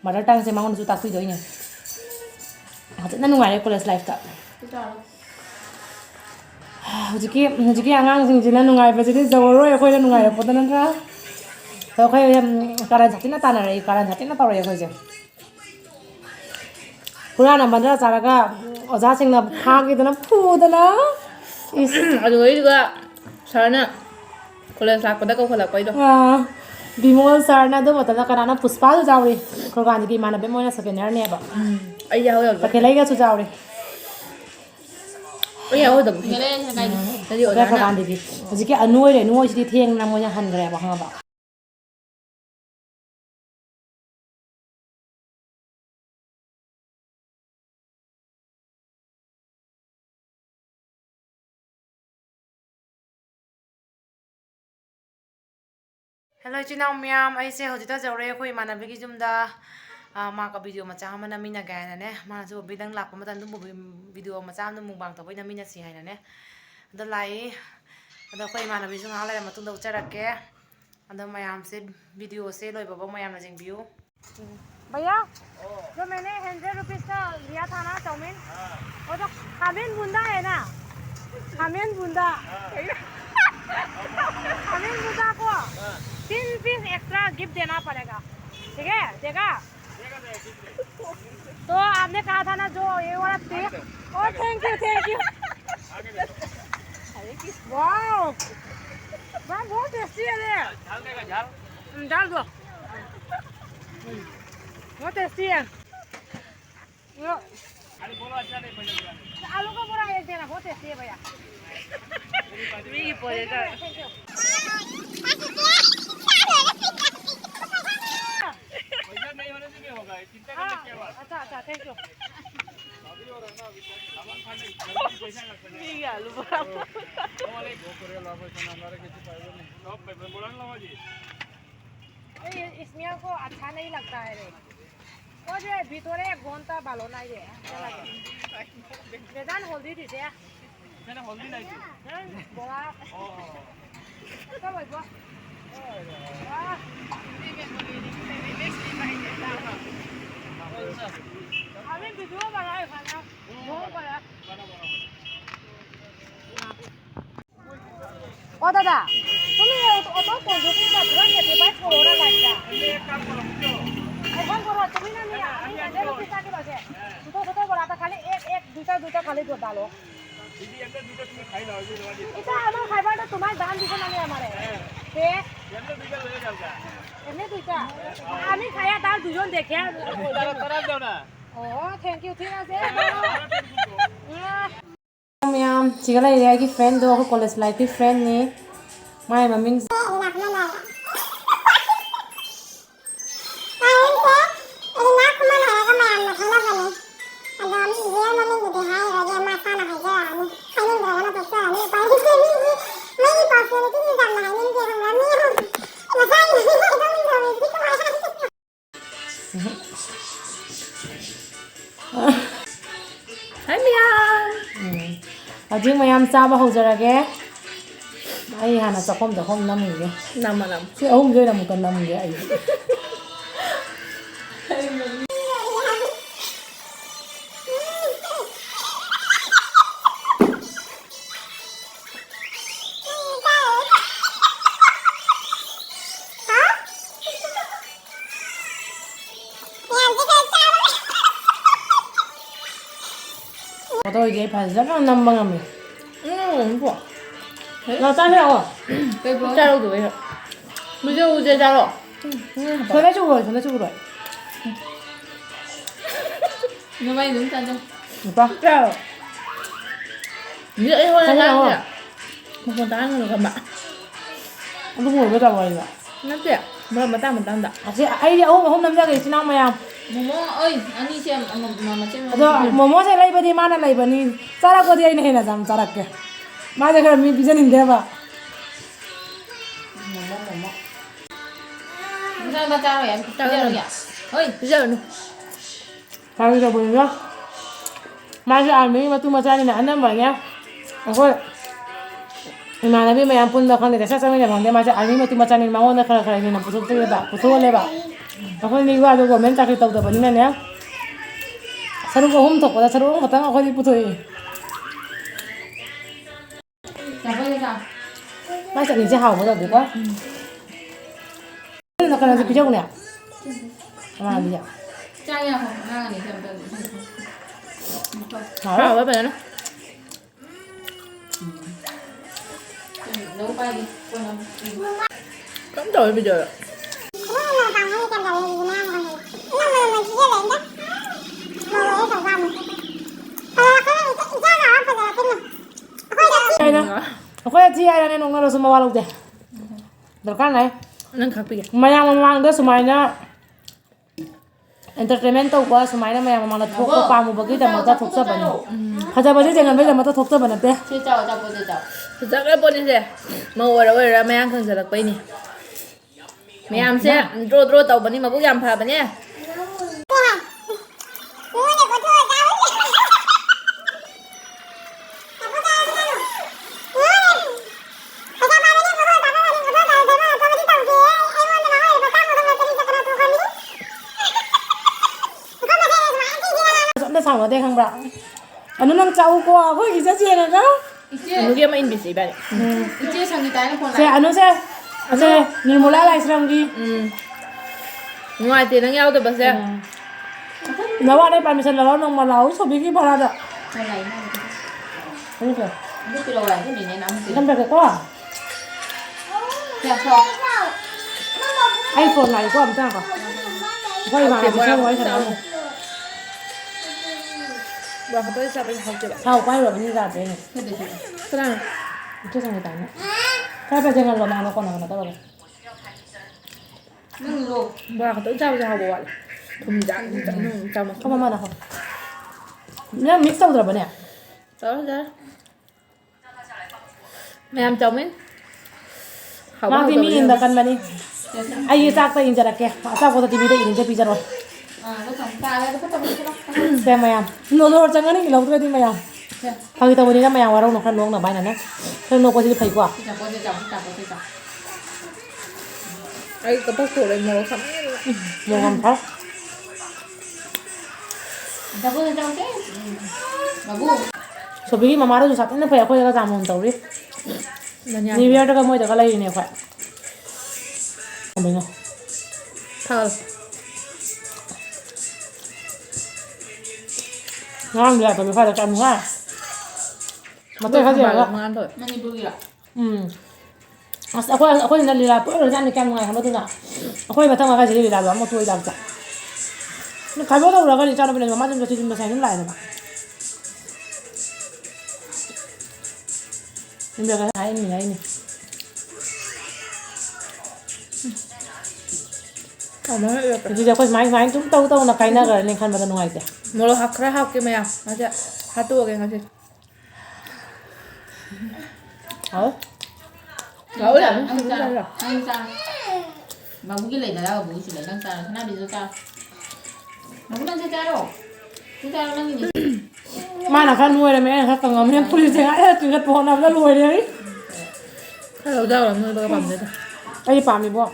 Mother ꯇꯪꯁꯦ ꯃꯉꯣꯟꯗꯁꯨ ꯇꯥꯛꯄꯤꯗꯣꯏꯅꯦ ꯐꯖꯅ ꯅꯨꯡꯉꯥꯏꯔꯦ ꯀꯣꯂꯦꯖ ꯂꯥꯏꯐꯇ ꯍꯧꯖꯤꯛꯀꯤ ꯑꯉꯥꯡꯁꯤꯡꯁꯤꯅ ꯅꯨꯡꯉꯥꯏꯕꯁꯤꯗꯤ ꯖꯧꯔꯔꯣꯏ ꯑꯩꯈꯣꯏꯅ ꯅꯨꯡꯉꯥꯏꯔꯛꯄꯗ ꯅꯠꯇ꯭ꯔꯥ ꯑꯩꯈꯣꯏ ꯀꯥꯔꯟ ꯁꯥꯊꯤꯅ ꯇꯥꯟꯅꯔꯛꯏ ꯀꯥꯔꯟ ꯁꯥꯊꯤꯅ ꯇꯧꯔꯛꯏ ꯑꯩꯈꯣꯏꯁꯦ ꯍꯨꯔꯥꯟ ꯑꯃꯗ ꯆꯥꯔꯒ ꯑꯣꯖꯥꯁꯤꯡꯅ ꯐꯥꯈꯤꯗꯅ ꯐꯨꯗꯅ ꯑꯗꯨꯒ ꯁꯥꯔꯅ ꯀꯣꯂꯦꯖ ꯂꯥꯛꯄꯗ ꯀꯧꯈꯠꯂꯛꯄꯩꯗꯣ ꯕꯤꯃꯣꯜ ꯁꯥꯔꯅ ꯑꯗꯨ ꯃꯇꯝꯗ ꯀꯅꯥꯅ ꯄꯨꯁꯄꯥꯁꯨ ꯌꯥꯎꯔꯤ ꯈꯣꯔꯒꯥꯟꯗꯒꯤ ꯏꯃꯥꯟꯅꯕꯤ ꯃꯣꯏꯅ ꯁꯦꯀꯦꯟ ꯏꯌꯥꯔꯅꯦꯕ ꯑꯩ ꯌꯥꯎꯗꯕ ꯇꯈꯦꯜꯂꯩꯒꯁꯨ ꯌꯥꯎꯔꯤ ꯑꯩ ꯌꯥꯎꯗꯕ ꯈꯣꯔꯒꯥꯟꯗꯒꯤ ꯍꯧꯖꯤꯛꯀꯤ ꯑꯅꯣꯏꯁꯤꯗꯤ ꯊꯦꯡꯅ ꯃꯣꯏꯅ ꯍꯟꯈ꯭ꯔꯦꯕ ꯈꯪꯉꯕ ꯍꯦꯜꯂꯣ ꯏꯆꯤꯜ ꯏꯅꯥꯎ ꯃꯌꯥꯝ ꯑꯩꯁꯦ ꯍꯧꯖꯤꯛꯇ ꯌꯧꯔꯛꯑꯦ ꯑꯩꯈꯣꯏ ꯏꯃꯥꯟꯅꯕꯤꯒꯤ ꯌꯨꯝꯗ ꯃꯥꯒ ꯚꯤꯗꯤꯑꯣ ꯃꯆꯥ ꯑꯃ ꯅꯝꯃꯤꯟꯅꯒꯦ ꯍꯥꯏꯅꯅꯦ ꯃꯥꯅꯁꯨ ꯕꯤꯗꯪ ꯂꯥꯛꯄ ꯃꯇꯝꯗ ꯚꯤꯗꯤꯑꯣ ꯃꯆꯥ ꯑꯃ ꯃꯨꯛꯕꯥꯡ ꯇꯧꯕꯩ ꯅꯝꯃꯤꯟꯅꯁꯤ ꯍꯥꯏꯅꯅꯦ ꯑꯗꯣ ꯂꯥꯛꯏ ꯑꯗꯣ ꯑꯩꯈꯣꯏ ꯏꯃꯥꯟꯅꯕꯤꯁꯨ ꯉꯥꯏꯍꯥꯛ ꯂꯩꯔ ꯃꯇꯨꯡꯗ ꯎꯠꯆꯔꯛꯀꯦ ꯑꯗो ꯃꯌꯥꯝꯁꯦ वीडियो लोइबाबो मयामना जेंबियू भैया जो मैंने 100 रुपीस का लिया था ना चाउमीन वो तो खामेन बूंदा है ना खामेन बूंदा खामेन बूंदा को 3 पीस एक्स्ट्रा गिफ्ट देना पड़ेगा ठीक है देगा तो आपने कहा था ना जो ये वाला पीस ओ थैंक यू वाओ वाह बहुत टेस्टी है ये डाल दो बहुत टेस्टी है आलू का पूरा एक देना बहुत टेस्टी है भैया अच्छा अच्छा थैंक यू इसमें को अच्छा नहीं लगता है रे वो जो भीतरे गोंता बालो नहीं रे बेदान हल्दी दिसे मैंने हल्दी नहीं दी बोला क्या बोल बो अभी वीडियो बनाए खाना बहुत बड़ा ओ दादा तुम्ही ऑटो कोणती का तुला किती बाय कोरोना लागला एक काम करा तुम्ही ना मी आम्ही रुपयासाठी बसे तो बोला आता खाली एक दुटा खाली दो डालो दीदी अंदर दुटा तुम्ही खाई लाओ जो दवा दीजिए इतना हम खाइबा तो तुम्हारे दान दिखो ना हमारे ते अंदर दुटा ले जाओगा एने दुटा आम्ही खाया दाल दुजन देखे करा दो ना ओ थैंक यू ठीक है मैम सिगला एरिया की फ्रेंड दो कॉलेज लाइफ की फ्रेंड ने माय मम्मी हजिंग मैम चाब हौजरगे आई हाना चखम दखम नमगे नमनम से अहुम जोइन अमुक नमगे आई तो ये फजना नंबर में 뭐 나 짜세요 짜로 도해요 무슨 우제 짜로 전해주고 nó bay đứng 짜죠 오빠 짜로 이제 이거 짜죠 một con tán rồi các bạn nó ngồi với tao rồi nó tiệt mà tao ai đi hôm năm ra cái xin ông mày à 모모 ơi 아니 xem mà xem 저 모모세 라이브디 마나 라이브니 짜라거디 아이네 해나 잠 짜라게 맞아 그럼 미 비전인데 봐 모모 나 짜로야 짜로야 어이 비전은 가위가 보이죠 맞아 알미 마투 마자니 나 안난 말이야 그거 이만하비 마양 뿐다 칸데 사사미네 방데 맞아 알미 마투 마자니 마원나 카라카라니 나 부서뜨려봐 부서올래봐 ꯑꯩꯈꯣꯏꯅꯤ ꯋꯥꯗꯣ government ꯆꯥꯀ꯭ꯔꯤ ꯇꯧꯗꯕꯅꯤꯅꯅꯦ ꯁꯔꯨꯛ ꯑꯍꯨꯝ ꯊꯣꯛꯄꯗ ꯁꯔꯨꯛ ꯑꯍꯨꯝ ꯈꯛꯇꯪ ꯑꯩꯈꯣꯏꯗꯤ ꯄꯨꯊꯣꯛꯏ ꯃꯥꯏ ꯆꯠꯅꯤꯁꯦ ꯍꯥꯎꯒꯗꯧꯗꯤꯀꯣ ꯀꯩꯅꯣꯁꯦ ꯄꯤꯖꯧꯅꯦ ꯑꯃꯥꯡꯕꯤꯁꯦ ꯍꯥꯎꯋꯦ ꯐꯖꯅ ꯀꯝ ꯇꯧꯋꯦ ꯚꯤꯗꯤꯑꯣꯗ ꯑꯩꯈꯣꯏ ꯑꯊꯤ ꯍꯥꯏꯔꯅꯦ ꯅꯣꯡꯅꯔꯁꯨ ꯃꯋꯥ ꯂꯧꯗꯦ ꯗꯔꯀꯥꯔ ꯂꯩ ꯅꯪ ꯈꯥꯛꯄꯤꯒꯦ ꯃꯌꯥꯝ ꯃꯃꯥꯡꯗ ꯁꯨꯃꯥꯏꯅ ꯑꯦꯟꯇꯔꯇꯦꯟꯃꯦꯟ ꯇꯧꯕ ꯁꯨꯃꯥꯏꯅ ꯃꯌꯥꯝ ꯃꯃꯥꯡꯗ ꯊꯣꯛꯄ ꯄꯥꯝꯃꯨꯕꯒꯤꯗꯃꯛꯇ ꯊꯣꯛꯆꯕꯅꯤ ꯐꯖꯕꯁꯦ ꯌꯦꯡꯍꯟꯕꯒꯤꯗꯃꯛꯇ ꯊꯣꯛꯆꯕ ꯅꯠꯇꯦ ꯐꯖꯈ꯭ꯔ ꯄꯣꯠꯅꯤꯁꯦ ꯃꯧ ꯑꯣꯏꯔ ꯃꯌꯥꯝ ꯈꯪꯖꯜꯂꯛꯄꯩꯅꯤ ꯃꯌꯥꯝꯁꯦ ꯗ꯭ꯔꯣ ꯗ꯭ꯔꯣ ꯇꯧꯕꯅꯤ ꯃꯕꯨꯛ ꯌꯥꯝ ꯐꯕꯅꯦ 상어대 강브라 아누 난 짜우고 하고 이제 지혜가 누구야 뭐 인비스 이발이 이제 상기다는 폰 제 아누세 아세 니몰라 라이스랑기 ngoài tiền nó nhau từ bà xe nó vào đây bạn mình sẽ là nó mà nấu số bí bảo là không được năm được quá iPhone này có làm sao cả quay vào làm sao quay thật không sao quay rồi như là thế này cái này chưa xong người ta nữa cái bây giờ ngăn nó còn nào tao rồi 뭐야 또 짜고 하고 와 동장 잠깐만 잠깐만 하고 그냥 믹스하고 들어봐 nè đó mẹ em chồng ấy mang thì mình đã cần mà đi ai chắc tay in ra kìa sao có tivi đây in ra pizza rồi xem mày em nó chẳng cái này lâu rồi thì mày em thằng tao vừa đi ra mày em vào đâu nó khăn luôn là bài này nhá thằng nó có gì phải quá ai có bắt cổ lên màu ngon thật số bí mà má nó sạch nó phải khơi ra giảm hồn tàu đi nhiều việc đó cái môi cái này phải mình không thôi ngon vậy phải phải là cầm hoa mà tôi thấy gì vậy ngon thôi aku nak lihat tu, orang ni kan mengai, kamu tu nak. Aku ini batang makan jadi lihat, kamu tu lihat tak. Ni kalau tu orang ni cara benda macam tu macam macam ni lain apa. Ini dia kan ini. Jadi aku main tu tahu nak kain nak ni kan macam nungai tu. Mula hakra hak ke maya, macam hatu orang macam. Oh. Gấu là ăn sao mà cái này là đâu bự chỉ là đang sao nó đi sao mà cũng đang sao đâu chúng ta đang gì mà là khăn nuôi là mẹ là cần ngầm em pui thì ai từ gật bò nào ra nuôi đấy cái đầu dao là nuôi bao bầm đấy thôi ai bầm thì bỏ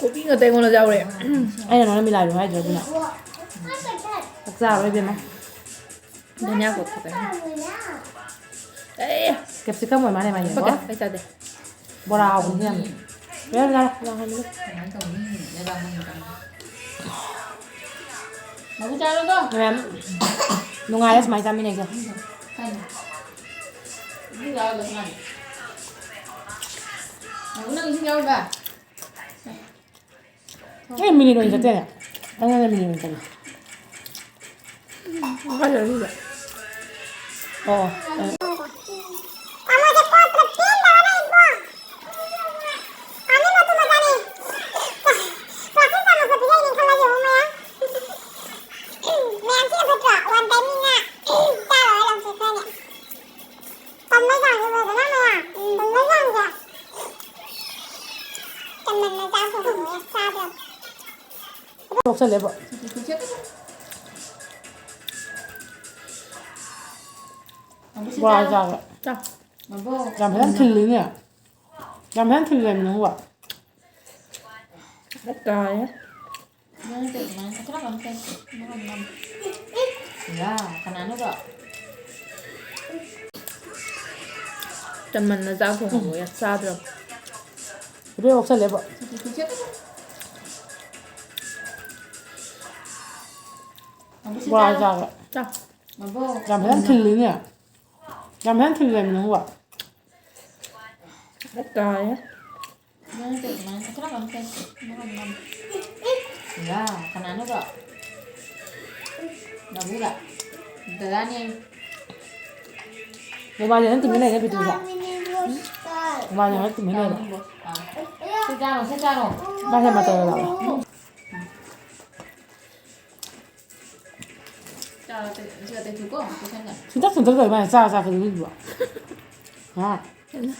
có biết người tây ngon là dao đấy ai là nó mới lại được hay rồi nào thật ra đây bên này đây nha của thật đấy đấy capsicum ngoài má này mày nhỉ có cái sao đây bò đào cũng thêm đấy ra hai miếng mà cũng chơi luôn cơ em nung ai mày sao này kìa cái mini nó như thế này anh em mini như thế này có gì vậy ồ Không sẽ lấy vợ. Wow, chào ạ. Chào. Làm hết thịt lý nhỉ? Làm hết thịt này mình không ạ? Trời á. Nó tự mà nó lắm lắm xem. Nó không nằm. Dạ, khả năng nó gọi. Chân mình là dao không ngồi xa được. Biết không sao lại vậy? Thì chết. Wow, dao vậy. Sao? Mà vô. Làm hết thịt liền nè. Làm hết thịt liền nữa vậy. Trời á. Nó tự mà nó lắm xem. Nó không nằm. Dạ, khả năng nó gọi. Nó vui ạ. Thời gian nha. Rồi bao giờ nó tìm cái này nó bị tụi sao? Bao giờ nó tìm cái này rồi. Sẽ ra rồi. Bao giờ mà tụi rồi. Chưa tới chú cô, cô xem nhỉ? Xin tất rồi mà sao cái gì vậy? À,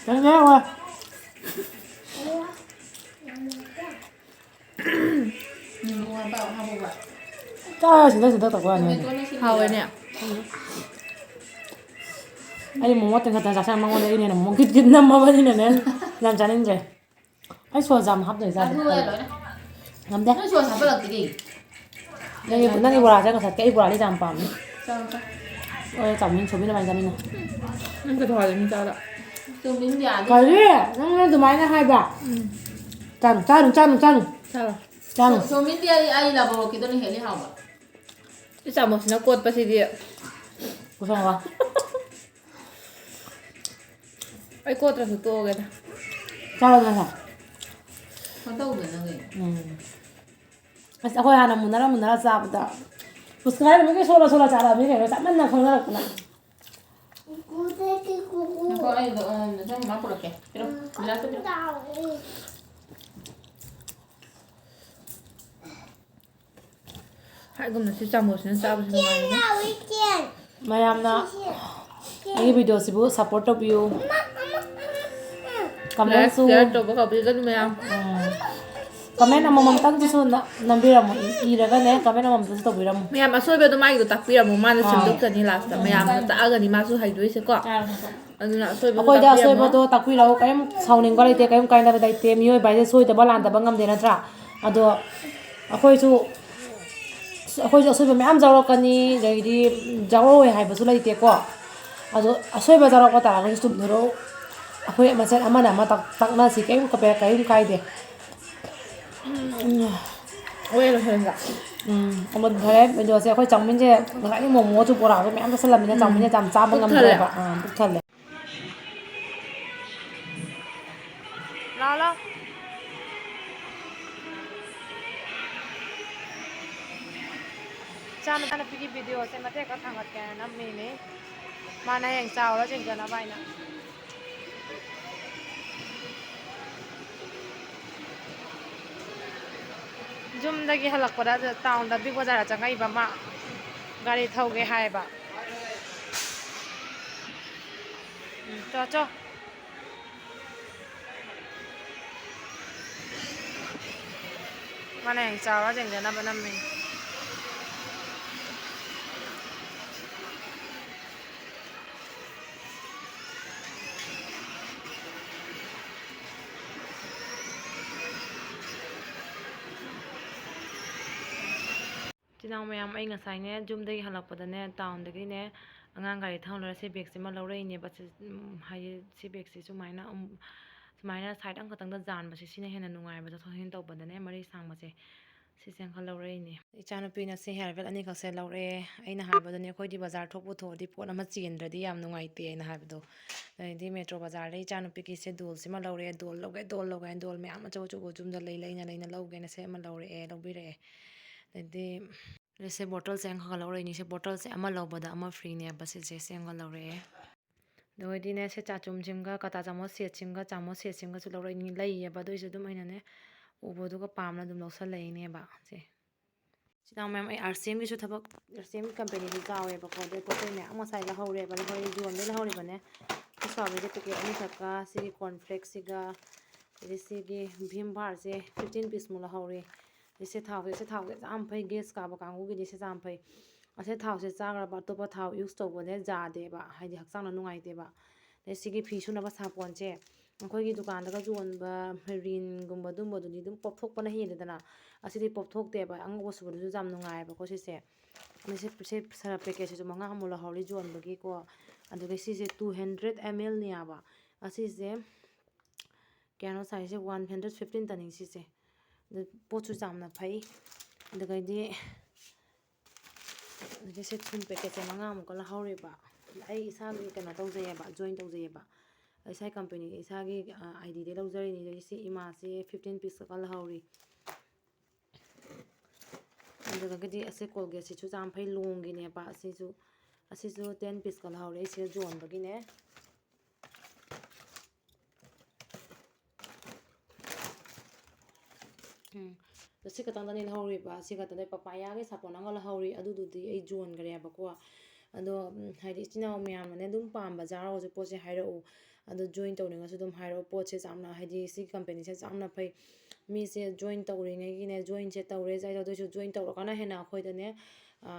cái nhé rồi. Nhưng mà bảo hai bộ vậy. Trời ơi, xin tất tập qua này. Hầu ấy nè. Anh muốn tiền thật sang mang đây này là muốn kít năm mà bên này nè. Làm chán anh rồi. Anh xua dầm hấp rồi ra. Ngắm đấy. Nó chua sao bao cái gì? Đây cũng đang Ibora chắc có thật cái Ibora đi làm phẩm. Sao sao? Ôi tổng mình số bên này ra bên này. Anh cứ hỏi mình sao đó. Dùng đến nhà đi. Cái gì? Nó từ máy nó hai bạc. Chăn. Sao? Chăn. So minti ai lavoro che non è hao. Diciamo fino a quota si dia. Cosa va? Ai quota su to cái. Sao rồi hả? Con đâu rồi nó người. Ako yana munara sabda. Puskay mo kay sola chara mi kay sa man na fangnarakpa. Nó có ai nó sao mà có được kìa. Pero, bila to pero. Hai gum na si chamo sin sabu sin mayamna ini video sibu support to view comment su to ba ka bi gan mayam comment amamam tak su na nambiramu iraga ne comment amam to biramu mayam asoibe do mai do takpiramu mana simduk tani last mayam ta aga ni masu haidoi se ko aduna asoibe Akoida asoibe do takpirau kayam sauning ba leite kayam kaina ba daite mioi bai soi da balan da bangam de na tra ado akoi su ꯑꯩꯈꯣꯏꯁꯨ ꯑꯁꯣꯏꯕ ꯃꯌꯥꯝ ꯌꯥꯎꯔꯛꯀꯅꯤ ꯑꯗꯩꯗꯤ ꯌꯥꯎꯔꯛꯑꯣꯏ ꯍꯥꯏꯕꯁꯨ ꯂꯩꯇꯦꯀꯣ ꯑꯗꯣ ꯑꯁꯣꯏꯕ ꯌꯥꯎꯔꯛꯄ ꯇꯥꯔꯒꯁꯨ ꯆꯨꯝꯅꯔꯣ ꯑꯩꯈꯣꯏ ꯃꯁꯦꯟ ꯑꯃꯅ ꯑꯃ ꯇꯥꯛꯅꯁꯤ ꯀꯔꯤꯝ ꯀꯥꯏꯗꯦ ꯑꯣꯏ ꯂꯣꯏꯁꯤꯟꯕ ꯑꯃ ꯐꯔꯦ ꯚꯤꯗꯤꯑꯣꯁꯦ ꯑꯩꯈꯣꯏ ꯆꯥꯎꯃꯤꯟꯁꯦ ꯉꯁꯥꯏꯗꯤ ꯃꯣꯃꯣꯁꯨ ꯕꯣꯔꯥꯁꯨ ꯃꯌꯥꯝ ꯆꯥꯁꯤꯜꯂꯝꯃꯤꯅ ꯆꯥꯎꯃꯤꯟꯁꯦ ꯌꯥꯝ ꯆꯥꯕ ꯉꯝꯗ꯭ꯔꯦꯕ ꯄꯨꯛ ꯊꯜꯂꯦ ꯂꯥꯎ ꯏꯆꯥꯅꯨꯄꯤꯒꯤ ꯚꯤꯗꯤꯑꯣꯁꯦ ꯃꯇꯦꯛ ꯈꯔ ꯊꯥꯡꯒꯠꯀꯦꯅ ꯅꯝꯃꯤꯅꯤ ꯃꯥꯅ ꯍꯌꯦꯡ ꯆꯥꯎꯔ ꯆꯤꯡꯖꯅꯕ ꯍꯥꯏꯅ ꯌꯨꯝꯗꯒꯤ ꯍꯜꯂꯛꯄꯗ ꯇꯥꯎꯟꯗ ꯕꯤꯛ ꯕꯖꯥꯔꯗ ꯆꯪꯉꯛꯏꯕ ꯃꯥ ꯒꯥꯔꯤ ꯊꯧꯒꯦ ꯍꯥꯏꯕ ꯆꯣ ꯃꯥꯅ ꯍꯌꯦꯡ ꯆꯥꯎꯔ ꯆꯤꯡꯖꯅꯕ ꯅꯝꯃꯤꯅꯤ ꯆꯤꯅꯥꯎ ꯃꯌꯥꯝ ꯑꯩ ꯉꯁꯥꯏꯅꯦ ꯌꯨꯝꯗꯒꯤ ꯍꯜꯂꯛꯄꯗꯅꯦ ꯇꯥꯎꯟꯗꯒꯤꯅꯦ ꯑꯉꯥꯡ ꯒꯥꯔꯤ ꯊꯧꯔꯒ ꯁꯤ ꯕꯦꯒꯁꯤꯃ ꯂꯧꯔꯛꯏꯅꯦꯕ ꯍꯥꯏꯗꯤ ꯁꯤ ꯕꯦꯒꯁꯤ ꯁꯨꯃꯥꯏꯅ ꯁꯥꯏꯠ ꯑꯃꯈꯛꯇꯪꯗ ꯖꯥꯟꯕꯁꯦ ꯁꯤꯅ ꯍꯦꯟꯅ ꯅꯨꯡꯉꯥꯏꯕ ꯆꯠꯊꯣꯛ ꯆꯠꯁꯤꯟ ꯇꯧꯕꯗꯅꯦ ꯃꯔꯤ ꯁꯥꯡꯕꯁꯦ ꯁꯤꯁꯦ ꯑꯃꯈꯛ ꯂꯧꯔꯛꯏꯅꯦ ꯏꯆꯥꯅꯨꯄꯤꯅ ꯁꯤ ꯍꯦꯌꯔꯕꯦꯜ ꯑꯅꯤꯈꯛꯁꯦ ꯂꯧꯔꯛꯑꯦ ꯑꯩꯅ ꯍꯥꯏꯕꯗꯨꯅꯦ ꯑꯩꯈꯣꯏꯗꯤ ꯕꯖꯥꯔ ꯊꯣꯛꯑꯗꯤ ꯄꯣꯠ ꯑꯃ ꯆꯦꯟꯗ꯭ꯔꯗꯤ ꯌꯥꯝ ꯅꯨꯡꯉꯥꯏꯇꯦ ꯑꯩꯅ ꯍꯥꯏꯕꯗꯣ ꯑꯗꯩꯗꯤ ꯃꯦꯇ꯭ꯔꯣ ꯕꯖꯥꯔꯗꯩ ꯏꯆꯥꯅꯨꯄꯤꯒꯤ ꯁꯦ ꯗꯣꯜꯁꯤꯃ ꯂꯧꯔꯛꯑꯦ ꯗꯣꯜ ꯂꯧꯒꯦ ꯍꯥꯏꯅ ꯗꯣꯜ ꯃꯌꯥꯝ ꯑꯆꯧ ꯑꯆꯧꯕ ꯌꯨꯝꯗ ꯂꯩꯅ ꯂꯧꯒꯦꯅ ꯁꯦ ꯑꯃ ꯂꯧꯕꯤꯔꯛꯑꯦ ꯑꯗꯩꯗꯤ ꯁꯦ ꯕꯣꯇꯜꯁꯦ ꯑꯃꯈꯛ ꯂꯧꯔꯛꯏꯅꯤ ꯁꯦ ꯕꯣꯇꯜꯁꯦ ꯑꯃ ꯂꯧꯕꯗ ꯑꯃ ꯐ꯭ꯔꯤꯅꯦꯕ ꯁꯦ ꯑꯃ ꯂꯧꯔꯛꯑꯦ ꯑꯗꯨꯒꯤꯗꯤꯅꯦ ꯁꯦ ꯆꯥꯆꯨꯝꯁꯤꯃꯒ ꯀꯥꯇꯥ ꯆꯥꯃꯣꯁ ꯁꯦꯠꯁꯤꯃꯒ ꯆꯥꯃꯣꯁ ꯁꯦꯠꯁꯤꯃꯒꯁꯨ ꯂꯧꯔꯛꯏꯅꯤ ꯂꯩꯌꯦꯕ ꯑꯗꯨꯏꯁꯨ ꯑꯗꯨꯝ ꯑꯩꯅꯅꯦ ꯎꯕꯗꯨꯒ ꯄꯥꯝꯅ ꯑꯗꯨꯝ ꯂꯧꯁꯜꯂꯛꯏꯅꯦꯕ ꯁꯦ ꯆꯤꯅꯥꯎ ꯃꯌꯥꯝ ꯑꯩ RCMꯒꯤꯁꯨ ꯊꯕꯛ RCM ꯀꯝꯄꯦꯅꯤꯗꯤ ꯆꯥꯎꯋꯦꯕꯀꯣ ꯑꯗꯩ ꯄꯣꯠ ꯆꯩ ꯃꯌꯥꯝ ꯉꯁꯥꯏ ꯂꯧꯍꯧꯔꯦꯕ ꯌꯣꯟꯕꯩ ꯂꯧꯍꯧꯔꯤꯕꯅꯦ ꯁ꯭ꯇ꯭ꯔꯣꯕꯦꯔꯤ ꯄꯦꯀꯦꯠ ꯑꯅꯤꯈꯛꯀ ꯁꯤꯒꯤ ꯀꯣꯔꯟꯐ꯭ꯂꯦꯛꯁꯤꯒ ꯑꯗꯩ ꯁꯤꯒꯤ ꯚꯤꯝ ꯕꯥꯔꯁꯦ 15 ꯄꯤꯁꯃꯨꯛ ꯂꯧꯍꯧꯔꯦ ꯑꯗꯩ ꯁꯤ ꯊꯥꯎꯁꯦ ꯌꯥꯝ ꯐꯩ ꯒꯦꯁ ꯀꯥꯕ ꯀꯥꯡꯕꯨꯒꯤꯗꯤ ꯁꯤ ꯌꯥꯝ ꯐꯩ ꯑꯁꯤ ꯊꯥꯎꯁꯦ ꯆꯥꯈ꯭ꯔꯕ ꯑꯇꯣꯞꯄ ꯊꯥꯎ ꯌꯨꯁ ꯇꯧꯕꯅꯦ ꯌꯥꯗꯦꯕ ꯍꯥꯏꯗꯤ ꯍꯛꯆꯥꯡꯗ ꯅꯨꯡꯉꯥꯏꯇꯦꯕ ꯑꯗꯩ ꯁꯤꯒꯤ ꯐꯤ ꯁꯨꯅꯕ ꯁꯥꯄꯣꯟꯁꯦ ꯑꯩꯈꯣꯏꯒꯤ ꯗꯨꯀꯥꯟꯗꯒ ꯌꯣꯟꯕ ꯔꯤꯟꯒꯨꯝꯕ ꯑꯗꯨꯝꯕꯗꯨꯗꯤ ꯑꯗꯨꯝ ꯄꯣꯞꯊꯣꯛꯄꯅ ꯍꯦꯜꯂꯦꯗꯅ ꯑꯁꯤꯗꯤ ꯄꯣꯞꯊꯣꯛꯇꯦꯕ ꯑꯉꯧꯕ ꯁꯨꯕꯗꯨꯁꯨ ꯌꯥꯝ ꯅꯨꯡꯉꯥꯏꯌꯦꯕꯀꯣ ꯁꯤꯁꯦ ꯑꯗ ꯁꯤ ꯁꯔꯞ ꯄꯦꯀꯦꯠꯁꯤꯁꯨ 5 ꯑꯃꯨꯛ ꯂꯧꯍꯧꯔꯤ ꯌꯣꯟꯕꯒꯤꯀꯣ ꯑꯗꯨꯒ ꯁꯤꯁꯦ 200 ml ꯅꯦꯕ ꯑꯁꯤꯁꯦ ꯀꯌꯥꯅꯣ ꯁꯥꯏꯖꯁꯦ 115 ꯇꯅꯤ ꯁꯤꯁꯦ ꯑꯗꯨ ꯄꯣꯠꯁꯨ ꯌꯥꯝꯅ ꯐꯩ ꯑꯗꯨꯒꯩꯗꯤ ꯁꯤ ꯊꯨꯝ ꯄꯦꯀꯦꯠꯁꯦ 5 ꯑꯃꯨꯛꯀ ꯂꯧꯍꯧꯔꯤꯕ ꯑꯩ ꯏꯁꯥꯒꯤ ꯀꯩꯅꯣ ꯇꯧꯖꯩꯌꯦꯕ ꯖꯣꯏꯟ ꯇꯧꯖꯩꯌꯦꯕ ꯏꯁꯥꯒꯤ ꯀꯝꯄꯅꯤꯒꯤ ꯏꯁꯥꯒꯤ ꯑꯥꯏꯗꯤꯗꯩ ꯂꯧꯖꯔꯤꯅꯤ ꯁꯤ ꯏꯃꯥꯁꯤ 15 ꯄꯤꯁ ꯈꯛ ꯂꯧꯍꯧꯔꯤ ꯑꯗꯨꯒꯗꯤ ꯑꯁꯤ ꯀꯣꯜꯒꯦꯠꯁꯤꯁꯨ ꯌꯥꯝ ꯐꯩ ꯂꯣꯡꯒꯤꯅꯦꯕ ꯑꯁꯤꯁꯨ 10 ꯄꯤꯁꯀ ꯂꯧꯍꯧꯔꯤ ꯑꯩ ꯁꯤꯗ ꯌꯣꯟꯕꯒꯤꯅꯦ ꯁꯤ ꯈꯛꯇꯪꯗꯅꯤ ꯂꯧꯍꯧꯔꯤꯕ ꯁꯤ ꯈꯛꯇꯪꯗ ꯄꯄꯥꯌꯥꯒꯤ ꯁꯥꯄꯣꯟ ꯑꯃꯒ ꯂꯧꯍꯧꯔꯤ ꯑꯗꯨꯗꯨꯗꯤ ꯑꯩ ꯌꯣꯟꯈ꯭ꯔꯦꯕꯀꯣ ꯑꯗꯣ ꯍꯥꯏꯗꯤ ꯏꯆꯤꯜ ꯏꯅꯥꯎ ꯃꯌꯥꯝꯅꯅꯦ ꯑꯗꯨꯝ ꯄꯥꯝꯕ ꯌꯥꯎꯔꯒꯁꯨ ꯄꯣꯠꯁꯦ ꯍꯥꯏꯔꯛꯎ ꯑꯗꯣ ꯖꯣꯏꯟ ꯇꯧꯅꯤꯡꯉꯁꯨ ꯑꯗꯨꯝ ꯍꯥꯏꯔꯛꯎ ꯄꯣꯠꯁꯦ ꯌꯥꯝꯅ ꯍꯥꯏꯗꯤ ꯁꯤꯒꯤ ꯀꯝꯄꯦꯅꯤꯁꯦ ꯌꯥꯝꯅ ꯐꯩ ꯃꯤꯁꯦ ꯖꯣꯏꯟ ꯇꯧꯔꯤꯉꯩꯒꯤꯅꯦ ꯖꯣꯏꯟꯁꯦ ꯇꯧꯔꯦ ꯑꯗꯨꯏꯁꯨ ꯖꯣꯏꯟ ꯇꯧꯔꯀꯥꯟꯗ ꯍꯦꯟꯅ ꯑꯩꯈꯣꯏꯗꯅꯦ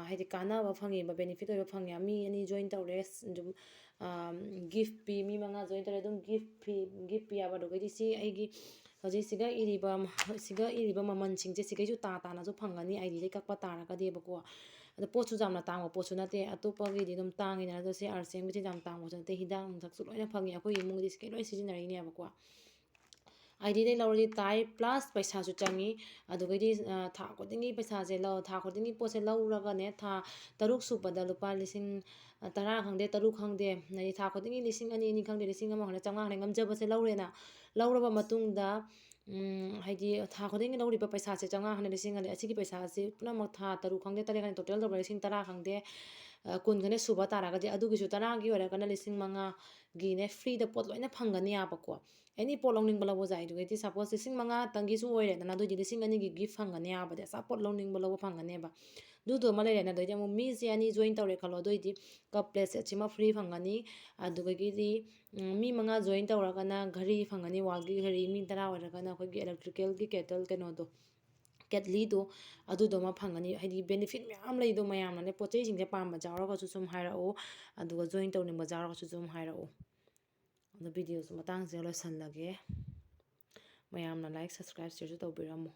ꯍꯥꯏꯗꯤ ꯀꯥꯟꯅꯕ ꯐꯪꯉꯦꯕ ꯕꯦꯅꯤꯐꯤꯠ ꯑꯣꯏꯕ ꯐꯪꯉꯦ ꯃꯤ 2 ꯖꯣꯏꯟ ꯇꯧꯔꯦ ꯑꯗꯨꯝ ꯒꯤꯐ ꯄꯤ ꯃꯤ 5 ꯖꯣꯏꯟ ꯇꯧꯔꯦ ꯑꯗꯨꯝ ꯒꯤꯐ ꯄꯤ ꯌꯥꯕ ꯑꯗꯨꯒꯩꯗꯤ ꯁꯤ ꯑꯩꯒꯤ ꯍꯧꯖꯤꯛ ꯁꯤꯒ ꯏꯔꯤꯕ ꯃꯃꯜꯁꯤꯡꯁꯦ ꯁꯤꯒꯩꯁꯨ ꯇꯥꯅꯁꯨ ꯐꯪꯒꯅꯤ ꯑꯥꯏꯗꯤꯗꯩ ꯀꯛꯄ ꯇꯥꯔꯒꯗꯤꯕꯀꯣ ꯑꯗꯣ ꯄꯣꯠꯁꯨ ꯌꯥꯝꯅ ꯇꯥꯡꯕ ꯄꯣꯠꯁꯨ ꯅꯠꯇꯦ ꯑꯇꯣꯞꯄꯒꯤꯗꯤ ꯑꯗꯨꯝ ꯇꯥꯡꯉꯤꯗꯅ ꯑꯗꯣ ꯁꯤ RCMꯒꯤꯗꯤ ꯌꯥꯝ ꯇꯥꯡꯕꯁꯨ ꯅꯠꯇꯦ ꯍꯤꯗꯥꯛ ꯅꯨꯡꯊꯛꯁꯨ ꯂꯣꯏꯅ ꯐꯪꯉꯤ ꯑꯩꯈꯣꯏ ꯏꯃꯨꯡꯗꯤ ꯁꯤꯒꯩ ꯂꯣꯏ ꯁꯤꯖꯤꯟꯅꯔꯤꯅꯦꯕꯀꯣ ꯑꯥꯏꯗꯤꯗꯩ ꯂꯧꯔꯗꯤ ꯇꯥꯏ ꯄ꯭ꯂꯁ ꯄꯩꯁꯥꯁꯨ ꯆꯪꯉꯤ ꯑꯗꯨꯒꯩꯗꯤ ꯊꯥ ꯈꯨꯗꯤꯡꯒꯤ ꯄꯩꯁꯥꯁꯦ ꯊꯥ ꯈꯨꯗꯤꯡꯒꯤ ꯄꯣꯠꯁꯦ ꯂꯧꯔꯒꯅꯦ ꯊꯥ 10 ꯁꯨꯕꯗ ꯂꯨꯄꯥ 10 ꯈꯪꯗꯦ 3 ಖꯪꯗꯦ ꯍꯥꯏꯗꯤ ꯊꯥ ꯈꯨꯗꯤꯡꯒꯤ 2,000 ꯈꯪꯗꯦ 1,000 ꯈꯪꯗꯦ 500 ꯈꯪꯗꯦ ꯉꯝꯖꯕꯁꯦ ꯂꯧꯔꯦꯅ ꯂꯧꯔꯕ ꯃꯇꯨꯡꯗ ꯍꯥꯏꯗꯤ ꯊꯥ ꯈꯨꯗꯤꯡꯒꯤ ꯂꯧꯔꯤꯕ ꯄꯩꯁꯥꯁꯦ 500 ꯈꯪꯗꯦ 1,000 ꯈꯪꯗꯦ ꯑꯁꯤꯒꯤ ꯄꯩꯁꯥꯁꯤ ꯄꯨꯝꯅꯃꯛ ꯊꯥ 3 ꯈꯪꯗꯦ 8 ꯈꯪꯗꯦ ꯇꯣꯇꯦꯜ ꯇꯧꯕ 10,000 ꯈꯪꯗꯦ 10 ꯈꯪꯗꯦ ꯁꯨꯕ ꯇꯥꯔꯒꯗꯤ ꯑꯗꯨꯒꯤꯁꯨ 10ꯒꯤ ꯑꯣꯏꯔꯒꯅ 5,000ꯒꯤꯅꯦ ꯐ꯭ꯔꯤꯗ ꯄꯣꯠ ꯂꯣꯏꯅ ꯐꯪꯒꯅꯤ ꯌꯥꯕꯀꯣ ꯑꯦꯅꯤ ꯄꯣꯠ ꯂꯧꯅꯤꯡꯕ ꯂꯧꯕ ꯌꯥꯏ ꯑꯗꯨꯒꯩꯗꯤ ꯁꯄꯣꯁ 5,000ꯇꯪꯒꯤꯁꯨ ꯑꯣꯏꯔꯦꯗꯅ ꯑꯗꯨꯏꯗꯤ 2,000ꯒꯤ ꯒꯤꯐ ꯐꯪꯒꯅꯤ ꯌꯥꯕꯗꯤ ꯑꯆꯥꯄꯣꯠ ꯂꯧꯅꯤꯡꯕ ꯂꯧꯕ ꯐꯪꯒꯅꯦꯕ ꯑꯗꯨꯗꯣ ꯑꯃ ꯂꯩꯔꯦꯅ ꯑꯗꯩꯗꯤ ꯑꯃꯨꯛ ꯃꯤꯁꯦ 2 ꯖꯣꯏꯟ ꯇꯧꯔꯦ ꯈꯜꯂꯣ ꯑꯗꯨꯑꯣꯏꯗꯤ ꯀꯞ ꯄ꯭ꯂꯦꯠ ꯁꯦꯠꯁꯤꯃ ꯐ꯭ꯔꯤ ꯐꯪꯒꯅꯤ ꯑꯗꯨꯗꯒꯤꯗꯤ ꯃꯤ 5 ꯖꯣꯏꯟ ꯇꯧꯔꯒꯅ ꯘꯔꯤ ꯐꯪꯒꯅꯤ ꯋꯥꯜꯒꯤ ꯘꯔꯤ ꯃꯤ 10 ꯑꯣꯏꯔꯒꯅ ꯑꯩꯈꯣꯏꯒꯤ ꯏꯂꯦꯛꯇ꯭ꯔꯤꯀꯦꯜꯒꯤ ꯀꯦꯇꯜ ꯀꯩꯅꯣꯗꯣ ꯀꯦꯠꯂꯤꯗꯣ ꯑꯗꯨꯗꯣꯃ ꯐꯪꯒꯅꯤ ꯍꯥꯏꯗꯤ ꯕꯦꯅꯤꯐꯤꯠ ꯃꯌꯥꯝ ꯂꯩꯗꯣ ꯃꯌꯥꯝꯅꯅꯦ ꯄꯣꯠ ꯆꯩꯁꯤꯡꯁꯦ ꯄꯥꯝꯕ ꯌꯥꯎꯔꯒꯁꯨ ꯁꯨꯝ ꯍꯥꯏꯔꯛꯎ ꯑꯗꯨꯒ ꯖꯣꯏꯟ ꯇꯧꯅꯤꯡꯕ ꯌꯥꯎꯔꯒꯁꯨ ꯁꯨꯝ ꯍꯥꯏꯔꯛꯎ ꯑꯗꯣ ꯚꯤꯗꯤꯑꯣꯁꯨ ꯃꯇꯥꯡꯁꯦ ꯂꯣꯏꯁꯜꯂꯒꯦ ꯃꯌꯥꯝꯅ ꯂꯥꯏꯛ ꯁꯕꯁꯀ꯭ꯔꯥꯏꯕ ꯁꯤꯌꯔꯁꯨ ꯇꯧꯕꯤꯔꯝꯃꯨ